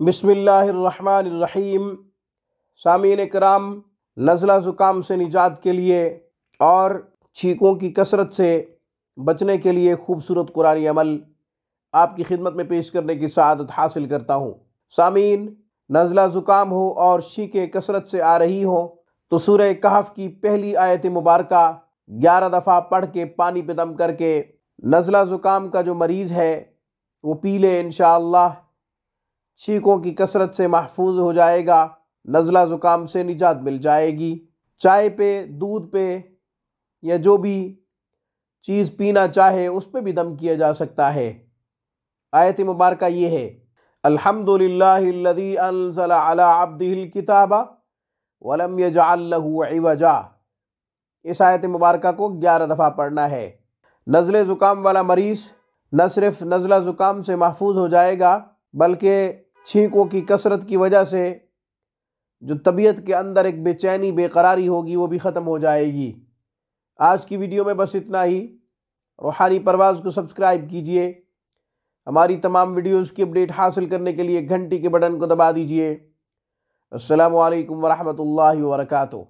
बिस्मिल्लाहिर्रहमानिर्रहीम। सामीन कराम, नज़ला ज़ुकाम से निजात के लिए और छींकों की कसरत से बचने के लिए खूबसूरत कुरानी अमल आपकी खिदमत में पेश करने की सआदत हासिल करता हूँ। सामीन, नज़ला ज़ुकाम हो और छींकें कसरत से आ रही हो तो सूरह कहफ की पहली आयत मुबारका 11 दफ़ा पढ़ के पानी पे दम करके नज़ला ज़ुकाम का जो मरीज़ है वो पी ले। इंशाअल्लाह छींकों की कसरत से महफूज हो जाएगा, नज़ला ज़ुकाम से निजात मिल जाएगी। चाय पे, दूध पे या जो भी चीज़ पीना चाहे उस पे भी दम किया जा सकता है। आयत मुबारका ये है, अल्हम्दुलिल्लाहिल्लज़ी अंज़ला अला अब्दिहिल किताबा वलम यजअल लहू इवजा। इस आयत मुबारका को 11 दफ़ा पढ़ना है। नज़ले ज़ुकाम वाला मरीज़ न सिर्फ नज़ला ज़ुकाम से महफूज हो जाएगा बल्कि छींकों की कसरत की वजह से जो तबीयत के अंदर एक बेचैनी, बेकरारी होगी वो भी ख़त्म हो जाएगी। आज की वीडियो में बस इतना ही। रूहानी परवाज़ को सब्सक्राइब कीजिए। हमारी तमाम वीडियोज़ की अपडेट हासिल करने के लिए घंटी के बटन को दबा दीजिए। अस्सलामु अलैकुम वरहमतुल्लाहि वबरकातुहू।